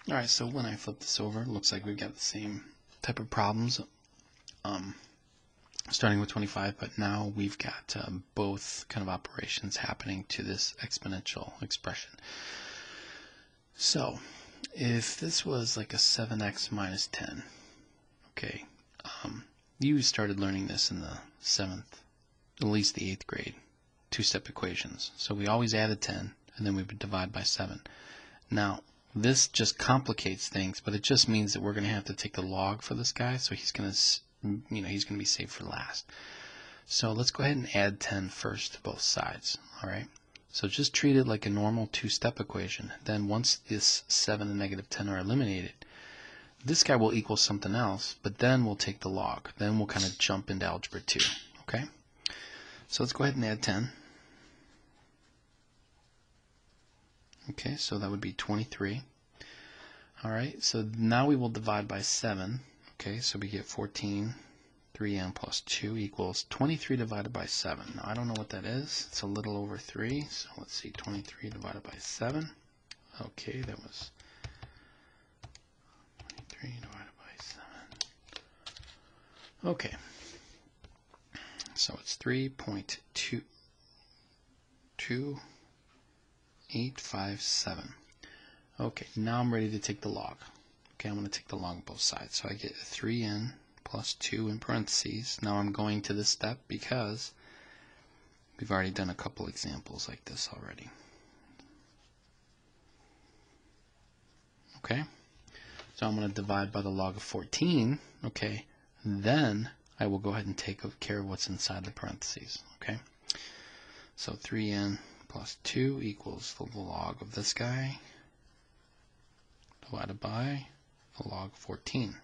Alright, so when I flip this over, it looks like we've got the same type of problems, starting with 25, but now we've got both kind of operations happening to this exponential expression. So, if this was like a 7x minus 10, okay, you started learning this in the 7th, at least the 8th grade, two-step equations. So we always added 10, and then we would divide by 7. Now, this just complicates things, but it just means that we're going to have to take the log for this guy, so he's going to, he's going to be saved for last. So let's go ahead and add 10 first to both sides, all right? So just treat it like a normal two-step equation. Then once this 7 and negative 10 are eliminated, this guy will equal something else, but then we'll take the log. Then we'll kind of jump into algebra 2, okay? So let's go ahead and add 10. Okay, so that would be 23. All right, so now we will divide by 7. Okay, so we get 14, 3n plus 2 equals 23 divided by 7. Now, I don't know what that is. It's a little over 3, so let's see, 23 divided by 7. Okay, that was 23 divided by 7. Okay, so it's 3.22857. Okay, now I'm ready to take the log. Okay, I'm going to take the log of both sides. So I get 3n plus 2 in parentheses. Now I'm going to this step because we've already done a couple examples like this already. Okay, so I'm going to divide by the log of 14. Okay, then I will go ahead and take care of what's inside the parentheses. Okay, so 3n plus 2 equals the log of this guy divided by the log of 14.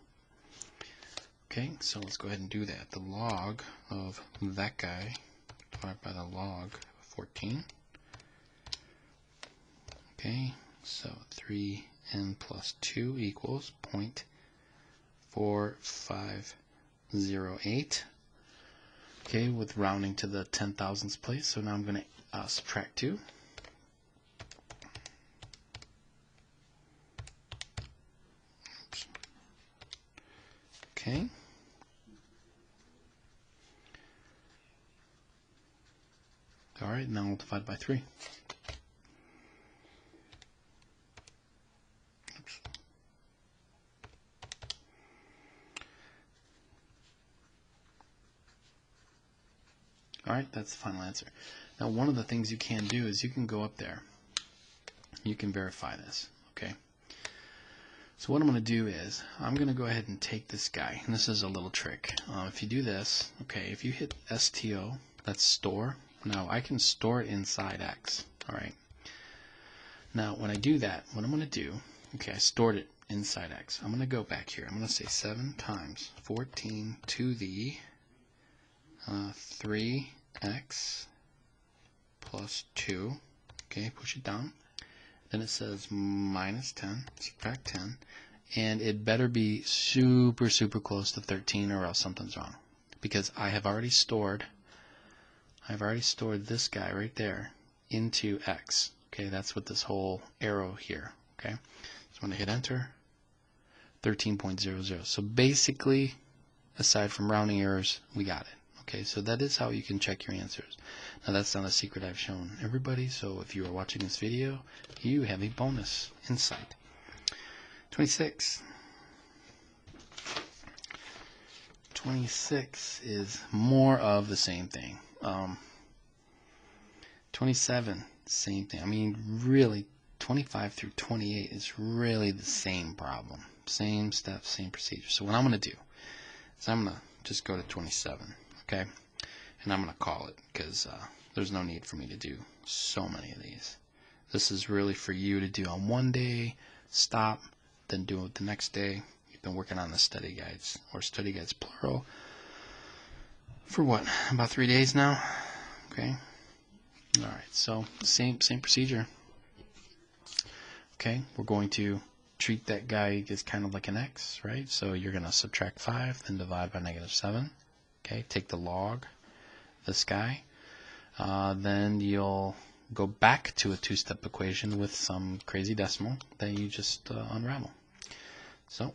Okay, so let's go ahead and do that. The log of that guy divided by the log of 14. Okay, so 3n plus 2 equals 0.4508. Okay, with rounding to the 10,000ths place. So now I'm going to subtract 2. Oops. Okay. All right, now we'll divide by 3. Oops. All right, that's the final answer. Now, one of the things you can do is you can go up there. You can verify this, okay? So what I'm going to do is I'm going to go ahead and take this guy, and this is a little trick. If you do this, okay, if you hit STO, that's store. Now, I can store it inside X, all right? Now, when I do that, what I'm going to do, okay, I stored it inside X. I'm going to go back here. I'm going to say 7 times 14 to the 3x plus 2. Okay, push it down. Then it says minus 10, subtract 10. And it better be super, super close to 13 or else something's wrong. Because I have already stored this guy right there into X. Okay, that's with this whole arrow here. Okay, so when I hit enter, 13.00. So basically, aside from rounding errors, we got it. Okay, so that is how you can check your answers. Now that's not a secret I've shown everybody, so if you are watching this video, you have a bonus insight. 26. 26 is more of the same thing. 27, same thing. I mean, really, 25 through 28 is really the same problem. Same steps, same procedure. So what I'm going to do is I'm going to just go to 27, okay? And I'm going to call it because there's no need for me to do so many of these. This is really for you to do on one day, stop, then do it the next day. You've been working on the study guides, or study guides plural, for what, about 3 days now? Okay. All right, so same procedure. Okay, we're going to treat that guy as kind of like an x, right? So you're going to subtract 5, then divide by -7. Okay, take the log, this guy. Then you'll go back to a two-step equation with some crazy decimal that you just unravel. So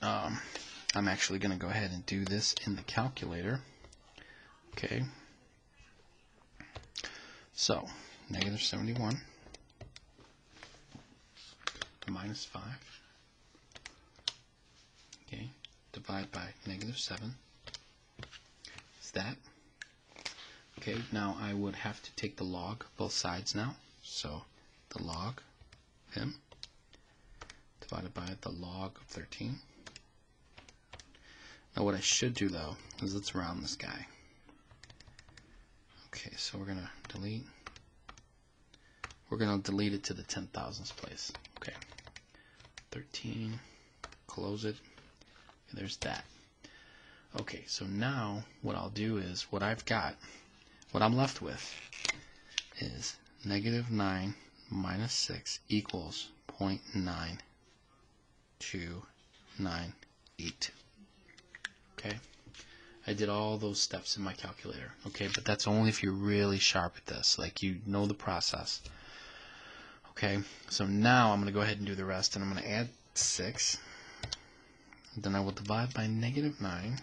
I'm actually going to go ahead and do this in the calculator. Okay. So negative 71 minus 5. Okay. Divide by negative 7. Is that? Okay, now I would have to take the log both sides now. So the log of m divided by the log of 13. Now what I should do though is let's round this guy. Okay, so we're gonna delete it to the 10,000ths place. Okay. 13, close it. Okay, there's that. Okay, so now what I'll do is what I'm left with is negative 9 minus 6 equals 0.9298. Okay? I did all those steps in my calculator. Okay, but that's only if you're really sharp at this, like you know the process. Okay, so now I'm going to go ahead and do the rest, and I'm going to add 6. Then I will divide by negative 9,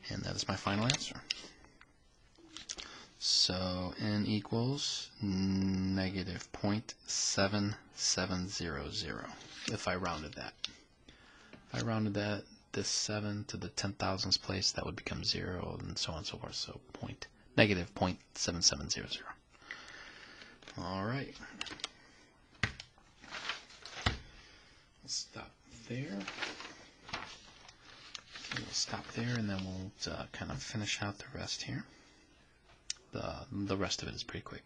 and that is my final answer. So n equals negative 0.7700 if I rounded that. If I rounded this 7 to the 10,000ths place, that would become 0 and so on and so forth. So negative 0.7700. All right. Let's stop there. Okay, we'll stop there and then we'll kind of finish out the rest here. The rest of it is pretty quick.